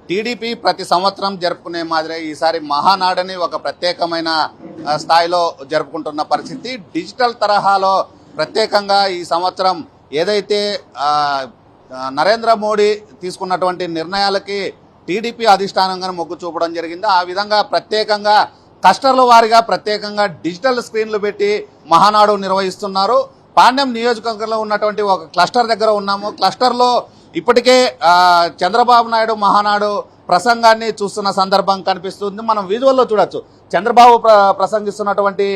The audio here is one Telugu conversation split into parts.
టీడీపీ ప్రతి సంవత్సరం జరుపుకునే మాదిరే ఈసారి మహానాడని ఒక ప్రత్యేకమైన స్థాయిలో జరుపుకుంటున్న పరిస్థితి. డిజిటల్ తరహాలో ప్రత్యేకంగా ఈ సంవత్సరం ఏదైతే నరేంద్ర మోడీ తీసుకున్నటువంటి నిర్ణయాలకి టీడీపీ అధిష్టానంగా మొగ్గు చూపడం జరిగింది. ఆ విధంగా ప్రత్యేకంగా క్లస్టర్ల వారీగా ప్రత్యేకంగా డిజిటల్ స్క్రీన్లు పెట్టి మహానాడు నిర్వహిస్తున్నారు. పాండ్యం నియోజకవర్గంలో ఉన్నటువంటి ఒక క్లస్టర్ దగ్గర ఉన్నాము. క్లస్టర్లో ఇప్పటికే చంద్రబాబు నాయుడు మహానాడు ప్రసంగాన్ని చూస్తున్న సందర్భం కనిపిస్తుంది. మనం విజువల్లో చూడొచ్చు. చంద్రబాబు ప్రసంగిస్తున్నటువంటి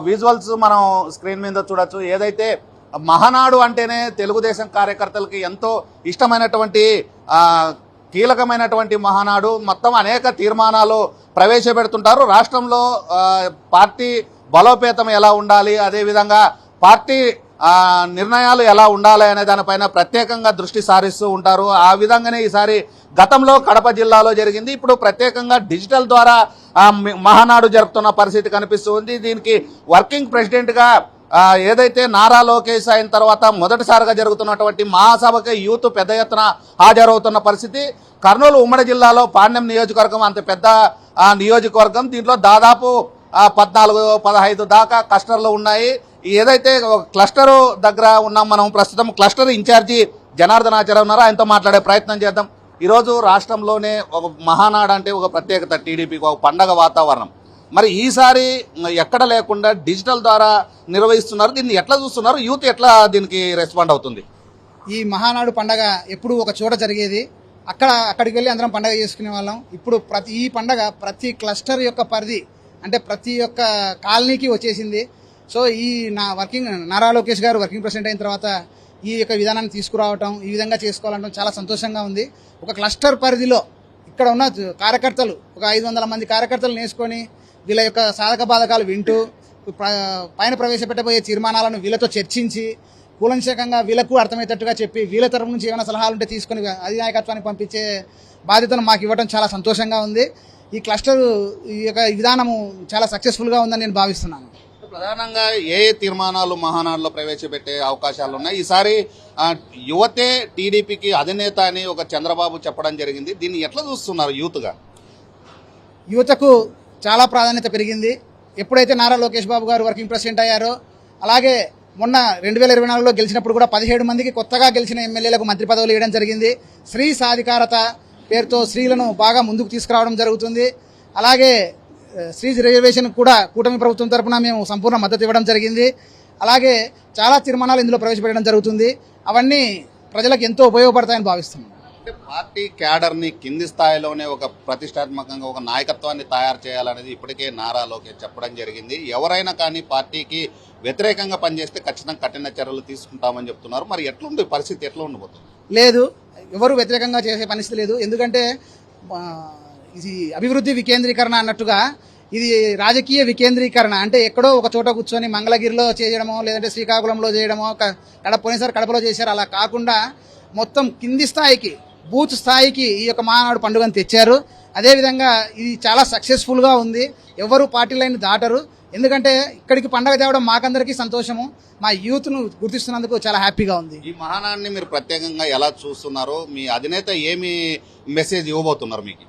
విజువల్స్ మనం స్క్రీన్ మీద చూడొచ్చు. ఏదైతే మహానాడు అంటేనే తెలుగుదేశం కార్యకర్తలకి ఎంతో ఇష్టమైనటువంటి కీలకమైనటువంటి మహానాడు. మొత్తం అనేక తీర్మానాలు ప్రవేశపెడుతుంటారు. రాష్ట్రంలో పార్టీ బలోపేతం ఎలా ఉండాలి, అదేవిధంగా పార్టీ నిర్ణయాలు ఎలా ఉండాలి అనే దానిపైన ప్రత్యేకంగా దృష్టి సారిస్తూ ఉంటారు. ఆ విధంగానే ఈసారి గతంలో కడప జిల్లాలో జరిగింది. ఇప్పుడు ప్రత్యేకంగా డిజిటల్ ద్వారా మహానాడు జరుపుతున్న పరిస్థితి కనిపిస్తుంది. దీనికి వర్కింగ్ ప్రెసిడెంట్గా ఏదైతే నారా లోకేష్ అయిన తర్వాత మొదటిసారిగా జరుగుతున్నటువంటి మహాసభకి యూత్ పెద్ద ఎత్తున హాజరవుతున్న పరిస్థితి. కర్నూలు ఉమ్మడి జిల్లాలో పాండ్యం నియోజకవర్గం అంత పెద్ద నియోజకవర్గం. దీంట్లో దాదాపు 14-15 దాకా క్లస్టర్లు ఉన్నాయి. ఏదైతే క్లస్టర్ దగ్గర ఉన్నాం మనం ప్రస్తుతం. క్లస్టర్ ఇన్ఛార్జి జనార్దనాచార్య ఉన్నారు. ఆయనతో మాట్లాడే ప్రయత్నం చేద్దాం. ఈరోజు రాష్ట్రంలోనే ఒక మహానాడు అంటే ఒక ప్రత్యేకత, టీడీపీకి ఒక పండగ వాతావరణం. మరి ఈసారి ఎక్కడ లేకుండా డిజిటల్ ద్వారా నిర్వహిస్తున్నారు. దీన్ని ఎట్లా చూస్తున్నారు? యూత్ ఎట్లా దీనికి రెస్పాండ్ అవుతుంది? ఈ మహానాడు పండగ ఎప్పుడు ఒక చోట జరిగేది. అక్కడికి వెళ్ళి అందరం పండగ చేసుకునే వాళ్ళం. ఇప్పుడు ఈ పండగ ప్రతి క్లస్టర్ యొక్క పరిధి అంటే ప్రతి ఒక్క కాలనీకి వచ్చేసింది. సో నారా లోకేష్ గారు వర్కింగ్ ప్రెసిడెంట్ అయిన తర్వాత ఈ యొక్క విధానాన్ని తీసుకురావటం, ఈ విధంగా చేసుకోవాలంటే చాలా సంతోషంగా ఉంది. ఒక క్లస్టర్ పరిధిలో ఇక్కడ ఉన్న కార్యకర్తలు ఒక 500 మంది కార్యకర్తలు నేర్చుకొని వీళ్ళ యొక్క సాధక బాధకాలు వింటూ పైన ప్రవేశపెట్టబోయే తీర్మానాలను వీళ్ళతో చర్చించి కూలంకషంగా వీళ్ళకు అర్థమయ్యేటట్టుగా చెప్పి వీళ్ళ తరపు నుంచి ఏమైనా సలహాలు ఉంటే తీసుకొని అధినాయకత్వానికి పంపించే బాధ్యతను మాకు ఇవ్వడం చాలా సంతోషంగా ఉంది. ఈ క్లస్టర్ ఈ యొక్క విధానము చాలా సక్సెస్ఫుల్గా ఉందని నేను భావిస్తున్నాను. ప్రధానంగా ఏ తీర్మానాలు మహానాడులో ప్రవేశపెట్టే అవకాశాలు ఉన్నాయి? ఈసారి యువతే టీడీపీకి అధినేత అని ఒక చంద్రబాబు చెప్పడం జరిగింది. దీన్ని ఎట్లా చూస్తున్నారు యూత్గా? యువతకు చాలా ప్రాధాన్యత పెరిగింది. ఎప్పుడైతే నారా లోకేష్ బాబు గారు వర్కింగ్ ప్రెసిడెంట్ అయ్యారో, అలాగే మొన్న 2024లో గెలిచినప్పుడు కూడా 17 మందికి కొత్తగా గెలిచిన ఎమ్మెల్యేలకు మంత్రి పదవులు ఇవ్వడం జరిగింది. స్త్రీ సాధికారత పేరుతో స్త్రీలను బాగా ముందుకు తీసుకురావడం జరుగుతుంది. అలాగే స్త్రీ రిజర్వేషన్ కూడా కూటమి ప్రభుత్వం తరఫున మేము సంపూర్ణ మద్దతు ఇవ్వడం జరిగింది. అలాగే చాలా తీర్మానాలు ఇందులో ప్రవేశపెట్టడం జరుగుతుంది. అవన్నీ ప్రజలకు ఎంతో ఉపయోగపడతాయని భావిస్తున్నాం. అంటే పార్టీ క్యాడర్ని కింది స్థాయిలోనే ఒక ప్రతిష్టాత్మకంగా ఒక నాయకత్వాన్ని తయారు చేయాలనేది ఇప్పటికే నారా లోకేష్ చెప్పడం జరిగింది. ఎవరైనా కానీ పార్టీకి వ్యతిరేకంగా పనిచేస్తే ఖచ్చితంగా కఠిన చర్యలు తీసుకుంటామని చెప్తున్నారు. మరి ఎట్లుంది పరిస్థితి? ఎట్లా ఉండబోతుంది? లేదు, ఎవరు వ్యతిరేకంగా చేసే పరిస్థితి లేదు. ఎందుకంటే ఇది అభివృద్ధి వికేంద్రీకరణ అన్నట్టుగా ఇది రాజకీయ వికేంద్రీకరణ. అంటే ఎక్కడో ఒక చోట కూర్చొని మంగళగిరిలో చేయడమో, లేదంటే శ్రీకాకుళంలో చేయడమో, పోయినసారి కడపలో చేశారు. అలా కాకుండా మొత్తం కింది స్థాయికి, బూత్ స్థాయికి ఈ యొక్క మహానాడు పండుగను తెచ్చారు. అదేవిధంగా ఇది చాలా సక్సెస్ఫుల్గా ఉంది. ఎవరు పార్టీ లైన్ దాటరు. ఎందుకంటే ఇక్కడికి పండగ తేవడం మాకందరికీ సంతోషము. మా యూత్ను గుర్తిస్తున్నందుకు చాలా హ్యాపీగా ఉంది. ఈ మహానాడిని మీరు ప్రత్యేకంగా ఎలా చూస్తున్నారు? మీ అధినేత ఏమి మెసేజ్ ఇవ్వబోతున్నారు మీకు?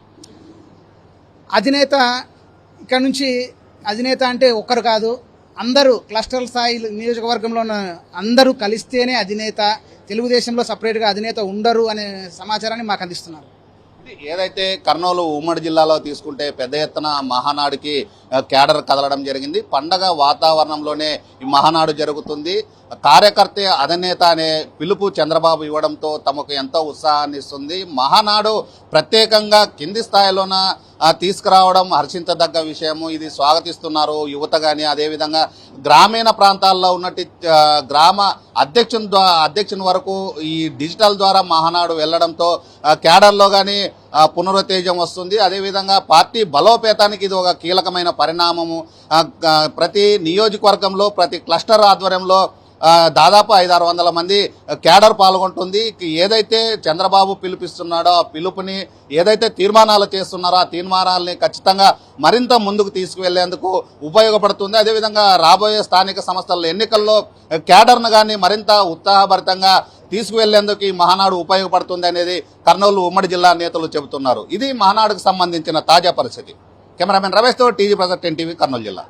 అధినేత ఇక్కడ నుంచి అధినేత అంటే ఒక్కరు కాదు, అందరూ క్లస్టర్ స్థాయి నియోజకవర్గంలో ఉన్న అందరూ కలిస్తేనే అధినేత. తెలుగుదేశంలో సపరేట్గా అధినేత ఉండరు అనే సమాచారాన్ని మాకు అందిస్తున్నారు. ఏదైతే కర్నూలు ఉమ్మడి జిల్లాలో తీసుకుంటే పెద్ద ఎత్తున మహానాడుకి క్యాడర్ కదలడం జరిగింది. పండగ వాతావరణంలోనే ఈ మహానాడు జరుగుతుంది. కార్యకర్త అధినేత అనే పిలుపు చంద్రబాబు ఇవ్వడంతో తమకు ఎంతో ఉత్సాహాన్ని ఇస్తుంది. మహానాడు ప్రత్యేకంగా కింది స్థాయిలోన తీసుకురావడం హర్షించదగ్గ విషయము. ఇది స్వాగతిస్తున్నారు యువత కానీ, అదేవిధంగా గ్రామీణ ప్రాంతాల్లో ఉన్నట్టు గ్రామ అధ్యక్షుని వరకు ఈ డిజిటల్ ద్వారా మహానాడు వెళ్లడంతో క్యాడర్లో కానీ పునరుత్తేజం వస్తుంది. అదేవిధంగా పార్టీ బలోపేతానికి ఇది ఒక కీలకమైన పరిణామము. ప్రతి నియోజకవర్గంలో ప్రతి క్లస్టర్ ఆధ్వర్యంలో దాదాపు 500-600 మంది క్యాడర్ పాల్గొంటుంది. ఏదైతే చంద్రబాబు పిలుపిస్తున్నాడో ఆ పిలుపుని, ఏదైతే తీర్మానాలు చేస్తున్నారో ఆ తీర్మానాలని ఖచ్చితంగా మరింత ముందుకు తీసుకువెళ్లేందుకు ఉపయోగపడుతుంది. అదేవిధంగా రాబోయే స్థానిక సంస్థల ఎన్నికల్లో క్యాడర్ను కానీ మరింత ఉత్సాహభరితంగా తీసుకువెళ్లేందుకు ఈ మహానాడు ఉపయోగపడుతుంది అనేది కర్నూలు ఉమ్మడి జిల్లా నేతలు చెబుతున్నారు. ఇది మహానాడుకు సంబంధించిన తాజా పరిస్థితి. కెమెరామెన్ రమేష్తో టీజీ ప్రసాద్, 10 టీవీ, కర్నూలు జిల్లా.